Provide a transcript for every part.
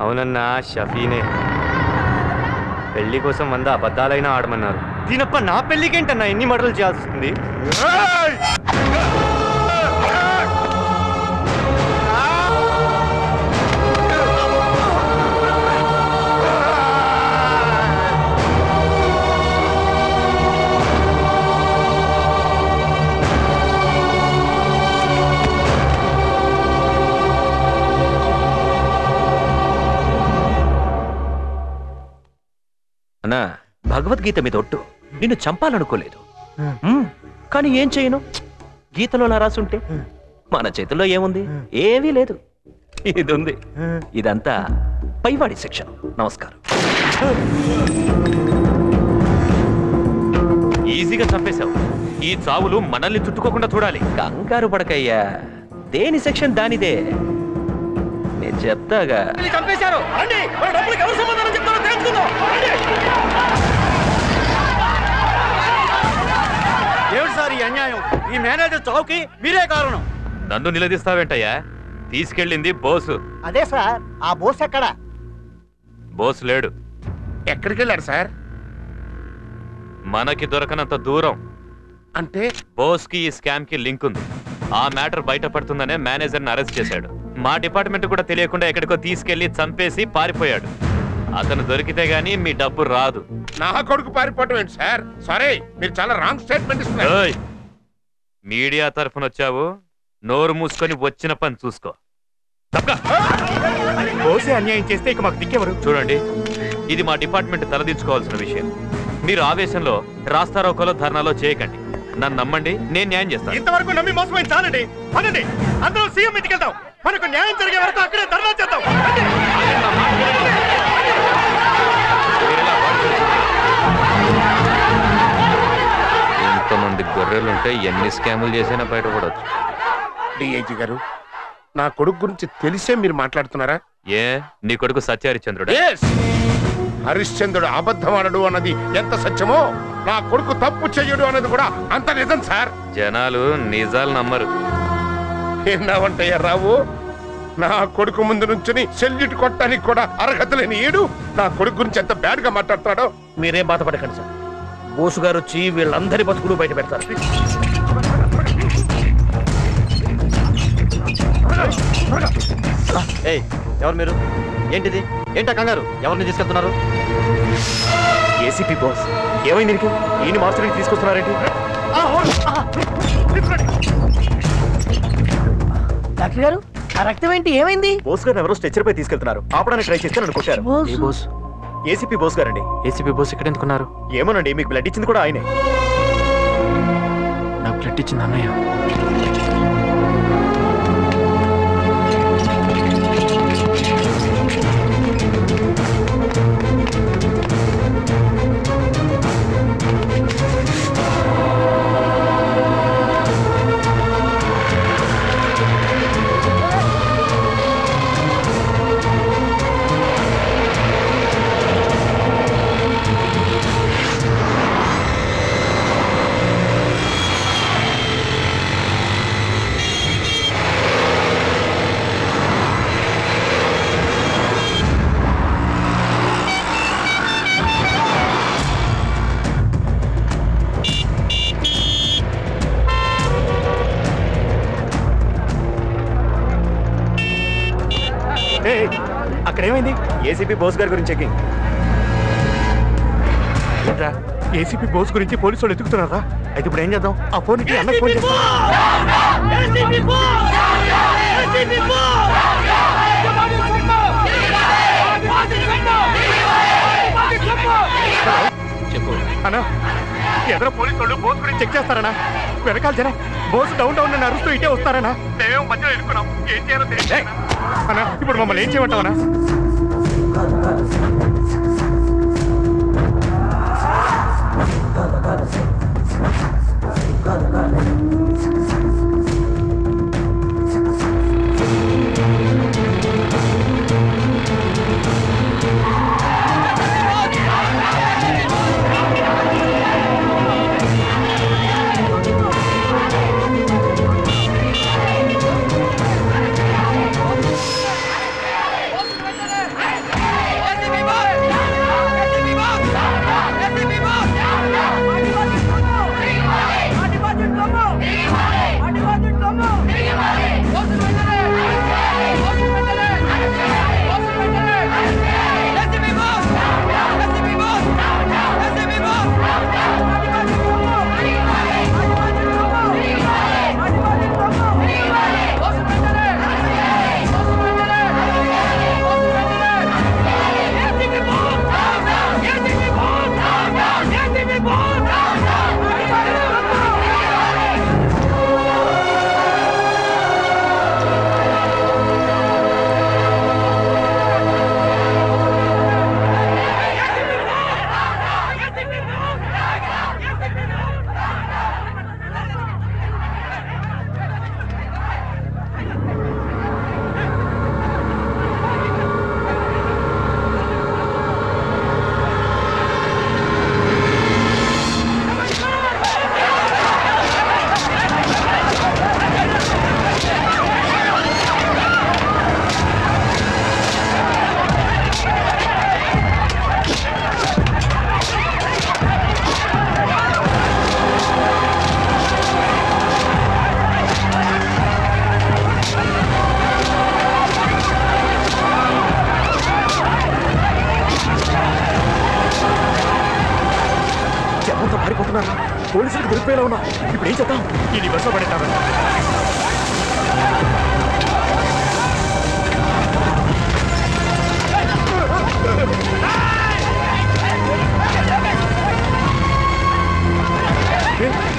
అవునన్నా, షఫీనే. పెళ్లి కోసం 100 అబద్ధాలైనా ఆడమన్నారు. దీనప్ప నా పెళ్లికేంటన్నా ఎన్ని మర్డర్లు చేయాల్సి వస్తుంది? అన్నా, భగవద్గీత మీద ఒట్టు, నిన్ను చంపాలనుకోలేదు. కానీ ఏం చేయను, గీతలో అలా రాసుంటే. మన చేతుల్లో ఏముంది? ఏమీ లేదు. ఇది ఉంది. ఇదంతా పైవాడి శిక్ష. నమస్కారం. ఈజీగా చంపేశావు. ఈ చావులు మనల్ని చుట్టుకోకుండా చూడాలి. కంగారు పడకయ్యా, దేని సెక్షన్ దానిదే. నేను చెప్తాగా. చంపేశారు. ఏమిటి సార్ ఈ అన్యాయం? ఈ మేనేజర్ చావుకి మీరే కారణం. నన్ను నిలదీస్తావేంటయ్యా? తీసుకెళ్ళింది బోసు. అదే సార్, ఆ బోస్ ఎక్కడ? బోసు లేడు. ఎక్కడికి వెళ్ళాడు సార్? మనకి దొరకనంత దూరం. అంటే బోస్ కి ఈ స్కామ్ కి లింక్ ఉంది. ఆ మ్యాటర్ బయటపడుతుందనే మేనేజర్ ని అరెస్ట్ చేశాడు. మా డిపార్ట్మెంట్ కూడా తెలియకుండా ఎక్కడికో తీసుకెళ్లి చంపేసి పారిపోయాడు. అతను దొరికితే గానీ మీ డబ్బు రాదు. నా కొడుకు పారిపోవటం ఏంటి సార్? సారీ, మీరు చాలా రాంగ్ స్టేట్మెంట్ ఇస్తున్నారు. మీడియా తరఫున వచ్చావు, నోరు మూసుకొని వచ్చిన పని చూసుకో. బోసే అన్యాయం చేస్తే ఇక మాకు దిక్కెవరు? చూడండి, ఇది మా డిపార్ట్మెంట్ తలదించుకోవాల్సిన విషయం. మీరు ఆవేశంలో రాస్తారోకోలో ధర్నాలో చేయకండి. నన్ను నమ్మండి, నేను న్యాయం చేస్తాను. ఇంతవరకు నమ్మి మోసమైంది చాలండి. పదండి, అందరూ సీఎం ఇంటికి వెళ్దాం. మనకు న్యాయం జరిగే వరకు అక్కడే ధర్నా చేద్దాం. ఇంతమంది గొర్రెలుంటే ఎన్ని స్కాములు చేసినా బయటపడవచ్చు. డిఐజీ గారు, నా కొడుకు గురించి తెలిసే మీరు మాట్లాడుతున్నారా? ఏ, నీ కొడుకు సత్యహరిశ్చంద్రుడు? హరిశ్చంద్రుడు అబద్ధమానడు అన్నది ఎంత సత్యమో, నా కొడుకు తప్పు చెయ్యడు అన్నది కూడా అంత నిజం సార్. జనాలు నిజాలు నమ్మరు. ఎన్నావంటయ్యా రావు, నా కొడుకు ముందు నుంచుని సెల్యూట్ కొట్టడానికి కూడా అర్హత లేని ఏడు నా కొడుకు గురించి ఎంత బ్యాడ్ గా మాట్లాడుతున్నాడో. మీరేం బాధపడకండి సార్, బోసు గారు వచ్చి వీళ్ళందరి బతుకులు బయట పెడతారు. ఎవరు మీరు? ఏంటిది? ఏంటా కంగారు? ఎవరిని తీసుకెళ్తున్నారు? ఏసీపీ బాస్, ఏమైంది నీకు? ఈయన మార్చడానికి తీసుకొస్తున్నారేంటి? డాక్టర్ గారు, ఆ రక్తం ఏంటి? ఏమైంది? బోస్ గారిని ఎవరో స్ట్రెచర్ పై తీసుకెళ్తున్నారు. ఆపడానికి ట్రై చేస్తే నన్ను కొట్టారు. ఏసీపీ బోస్ గారండి. ఏసీపీ బోస్ ఇక్కడ ఎందుకున్నారు? ఏమోనండి, మీకు బ్లడ్ ఇచ్చింది కూడా ఆయనే. నాకు బ్లడ్ ఇచ్చింది అన్నయ్య. అక్కడ ఏమైంది? ఏసీపీ బోస్ గారి గురించి చెకింగ్. ఏసీపీ బోస్ గురించి పోలీసు వాళ్ళు ఎత్తుకుతున్నారా? అయితే ఇప్పుడు ఏం చేద్దాం? ఆ ఫోన్ కి అన్నకు ఫోన్ చేద్దాం. చెప్పు అన్నా, ఎదురు పోలీసు వాళ్ళు బోస్ గురించి చెక్ చేస్తారనా? వెనకాల జనం బోస్ డౌన్ డౌన్ అని అరుస్తూ ఇటే వస్తారనా? మేమేమో మధ్యలో ఇరుక్కున్నాం, ఏం చేయాలో తెలియదు అన్నా. ఇప్పుడు మమ్మల్ని ఏం చేయమంటావనా? పోలీసులకు దొరికిపోయేలా ఉన్నా. ఇప్పుడు ఏం చేద్దాం? ఇది బస్సులో పడేద్దాం.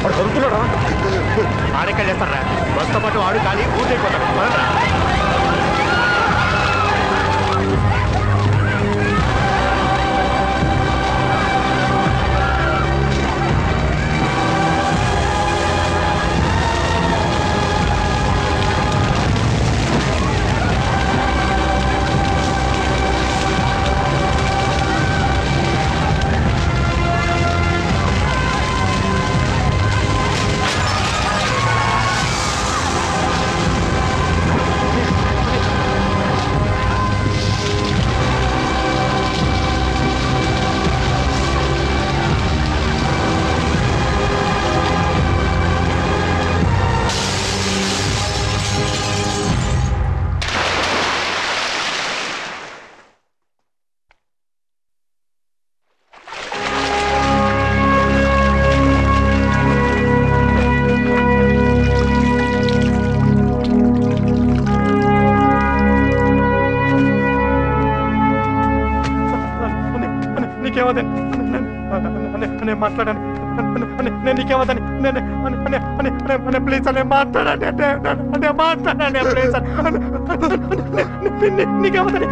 వాడు చదువుతున్నాడా? ఆడెక్కడ చేస్తారా? బస్సుతో పాటు ఆడు ఖాళీ పూర్తయిపోతాడు. నేను మాట్లాడాను. నేను నీకేమదని ప్లీజ్ అని మాట్లాడండి. ప్లీజ్ నీకేమదని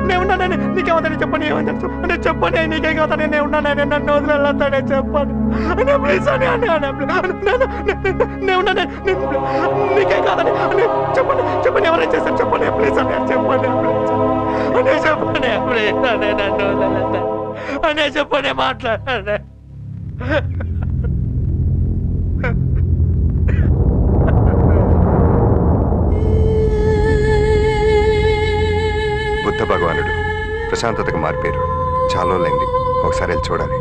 నేనున్నానని నీకేమదని చెప్పండి. ఏమని చెప్పండి. నీకేం కాదని నేను ఉన్నానని నన్ను వదిలేస్తానే చెప్పండి. ప్లీజ్ అని నేనున్నాను. నీకేం కాదని చెప్పండి. చెప్పండి ఎవరైనా చేశారు చెప్పండి. ప్లీజ్ అని చెప్పండి. ప్లీజ్ చెప్పండి. ప్లీజ్ అనే నన్ను వదిలేస్తా అనే చెప్పండి. మాట్లాడండి. బుద్ధ భగవానుడు ప్రశాంతతకు మారిపోయారు. చాలా రోజులైంది, ఒకసారి వెళ్ళి చూడాలి.